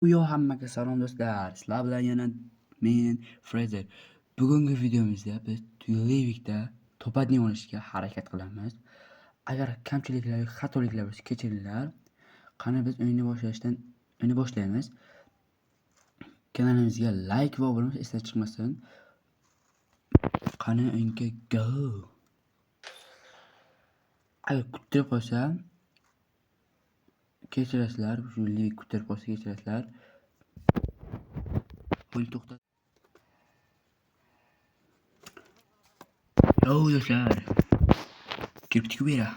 Hammaga salom do'stlar. Sizlar bilan yana men Frazer. Bugungi videomizda biz Tuyalikda to'pani olishga harakat qilamiz. Agar kamchiliklar, xatoliklar bo'lsa kechiringlar. Qani biz o'yinni boshlaymiz. Kanalimizga like va obuna bo'lish esdan chiqmasin. Qani o'yinga go. Agar kuttirib qolsa kechirasizlar. Shu lik kuttirib qolsa kechirasizlar. O'yin to'xtat. Yo do'stlar. Kiribdik bu yerga.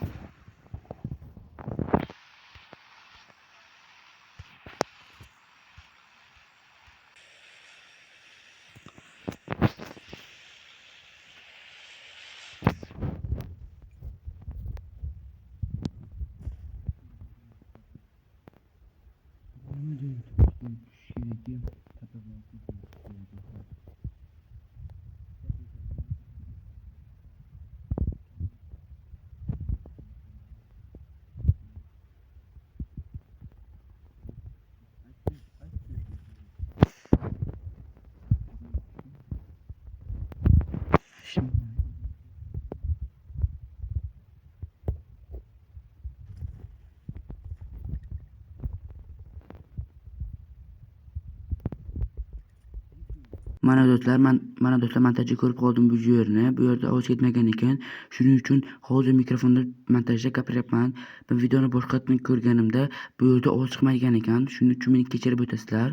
Mana do'stlar, montajni ko'rib qoldim bu yerni. Bu yerda ovoz ketmagan ekan. Shuning uchun hozir mikrofonda montajda gapiryapman. Ben videoni boshqatdan ko'rganimda bu yerda ovoz chiqmagan ekan. Shuning uchun meni kechirib o'tasizlar.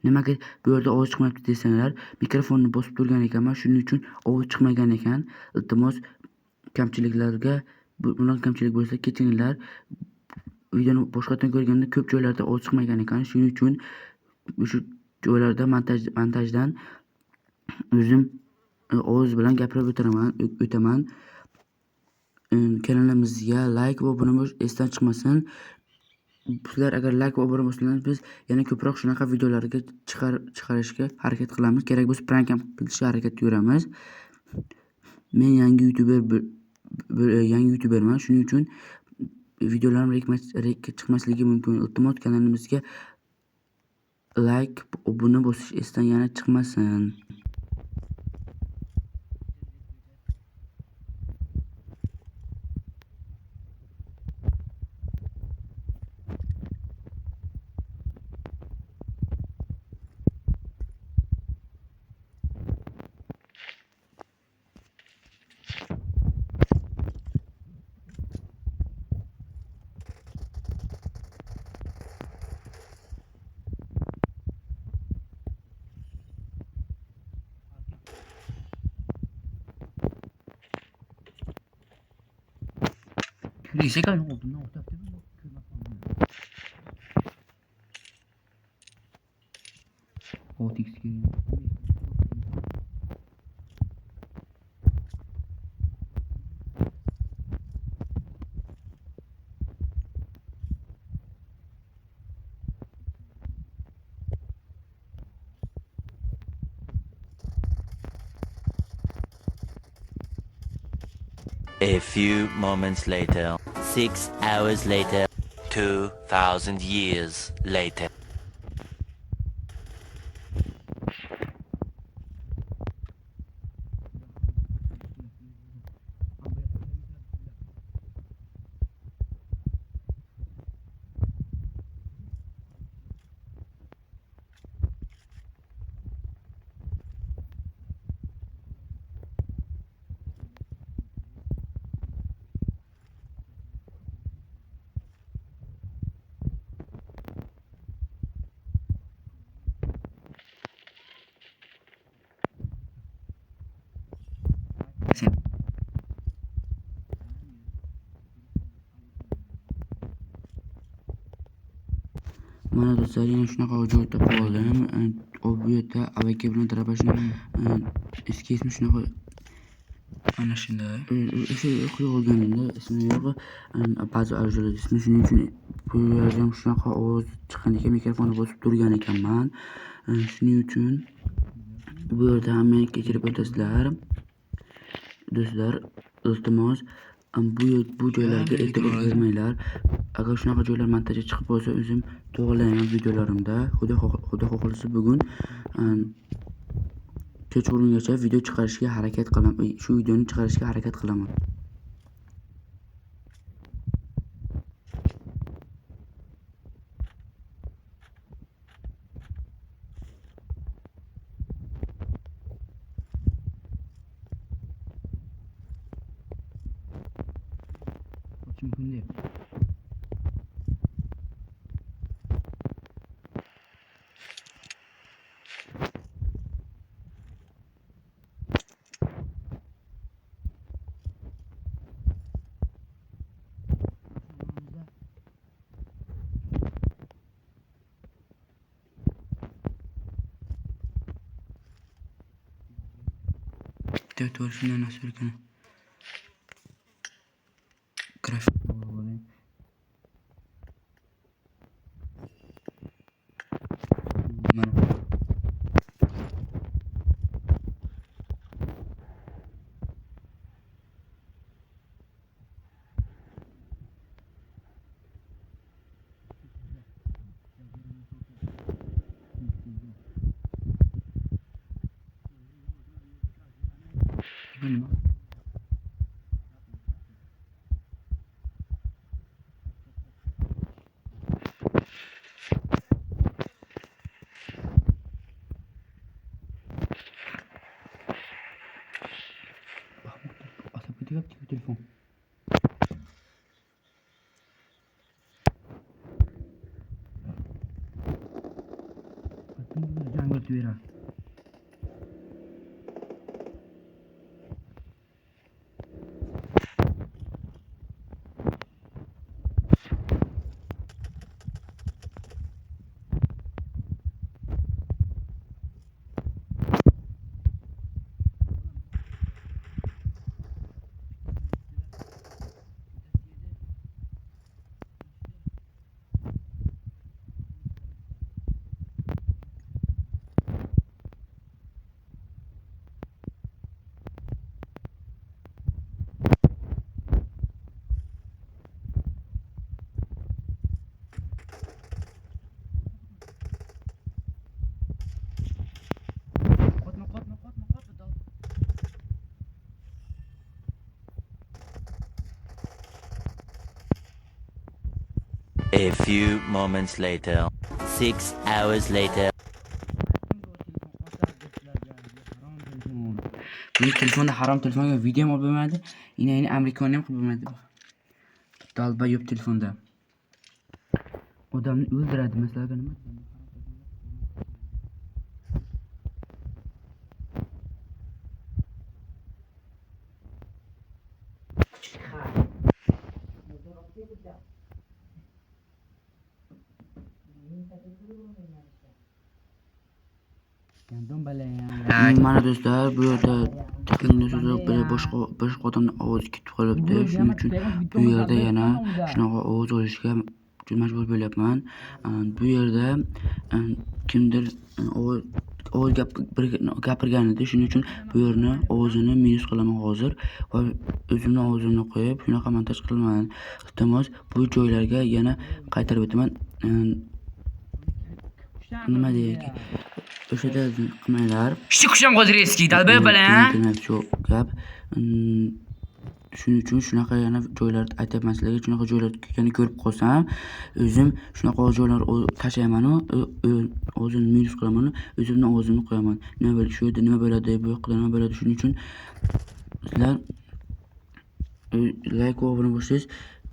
Nimaga bu yerda ovoz chiqmayapti desanglar, mikrofonni bosib turgan ekanman. Shuning uchun ovoz chiqmagan ekan. Iltimos kamchiliklarga bundan kamchilik bo'lsa kechiringlar. Videoni boshqatdan ko'rganimda ko'p joylarda ovoz chiqmagan ekan. Shuning uchun o'sha joylarda montajdan o'zim ovoz bilan gapirib o'taman. Kanalimizga like va obuna bo'lish esdan chiqmasin. Sizlar agar like va obuna bo'lsangiz, biz yana ko'proq shunaqa videolarga chiqarishga harakat qilamiz. Kerak bo'lsa prank ham qilishga harakat qilamiz. Men yangi youtuberman. Shuning uchun videolarim chiqmasligi mumkin. Iltimos kanalimizga like, obuna bosish esdan yana chiqmasin. Dice que no, está A few moments later, 6 hours later, 2,000 years later. Mana do'stlar, yana shunaqa joy topib oldim. Bu yerda avaka bilan tarabashni eski ismi shunaqa. Mana shunday. O'sha qo'yib olganimda ismi yo'q. Ba'zi avjlar ismi, shuning uchun bu yerda ham shunaqa ovoz chiqqan ekan, mikrofonni bosib turgan ekanman. Shuning uchun bu yerda ham meni kechirib o'tasizlar. Do'stlar, iltimos Bu joylarga e'tibor bermanglar. Agar shunaqa joylar montajga chiqib qolsa, o'zim to'g'rilayman videolarimda. Xudo xohlasa bugun kechqurungacha video chiqarishga harakat qilaman. Shu videoni chiqarishga harakat qilaman. Mumkin deb. Dört var şundan nasıl ülkene. Grafik olayım. Benim. Asap ketika telefon. Jangan bertuira. A few moments later. 6 hours later. Benim telefonda haram telefonga videom olib bo'lmadi. Yine Amerikani ham qilib bo'lmadi. Dalba yo'q telefonda. Odamni o'ldiradi masalan nima? Mana do'stlar, bu yerda tekinni so'zib boshqa odamning ovozi ketib qolibdi. Shuning uchun bu yerda yana shunaqa ovoz olishga majbur bo'lyapman. Bu yerda kimdir ovoz gapirgan edi. Shuning uchun bu yerni ovozini minus qilaman hozir va o'zimning ovozimni qo'yib shunaqa montaj qilaman. Iltimos bu joylarga yana qaytarib o'taman. Nima deyki? O'shada qilmanglar. Shikusham Qodireskiy dalba bilan. Shu gap. Shuning uchun shunaqa yana joylarda aytyapman sizlarga, shunaqa joylarni ko'rib qolsam, o'zim shunaqa joylar tashlayman-u, o'zimni minus qilaman, o'zimning ovozimni qo'yaman. Nima bo'ladi, shu yerda nima bo'ladi, bu yoqda nima bo'ladi. Shuning uchun sizlar like va obuna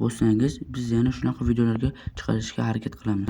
bo'lsangiz, biz yana shunaqa videolarga chiqarishga harakat qilamiz.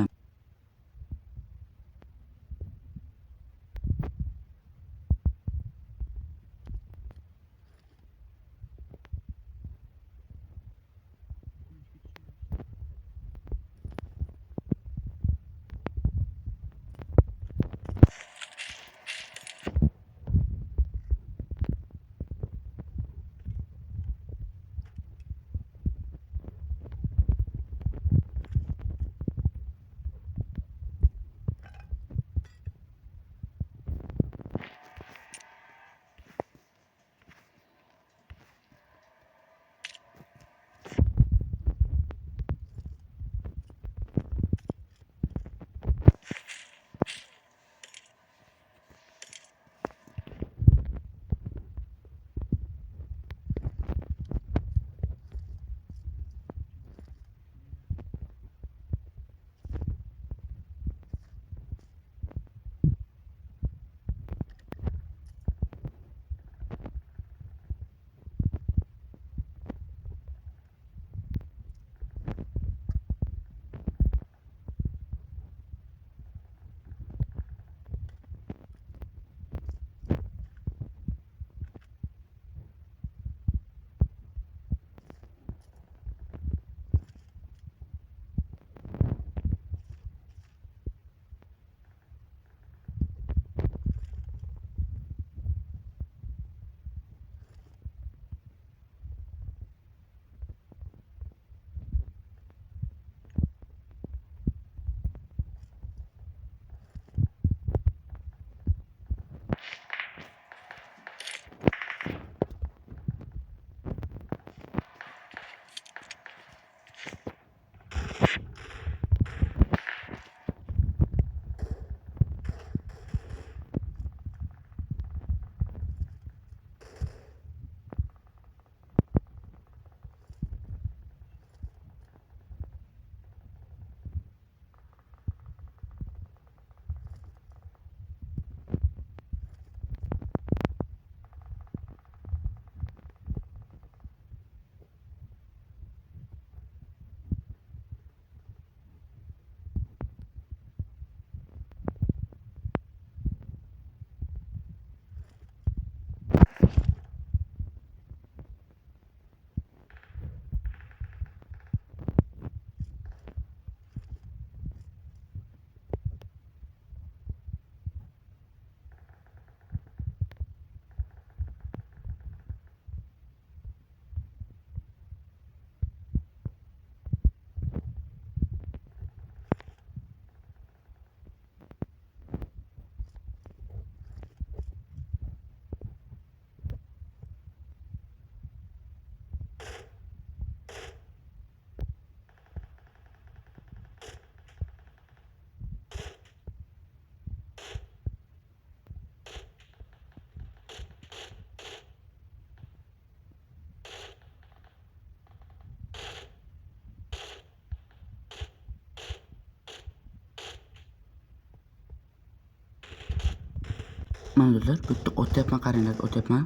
Mana do'stlar, bu yerda otyapman, qaranglar, otyapman.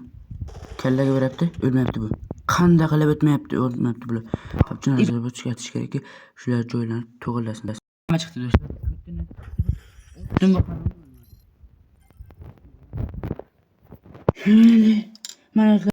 Kallaga beribdi, o'lmayapti bu. Qanday qilib o'tmayapti, o'lmayapti bular. Tapchi narsalar bu chiqarish kerakki, shular joylarni to'g'irlasin. Nima chiqdi do'stlar? Mana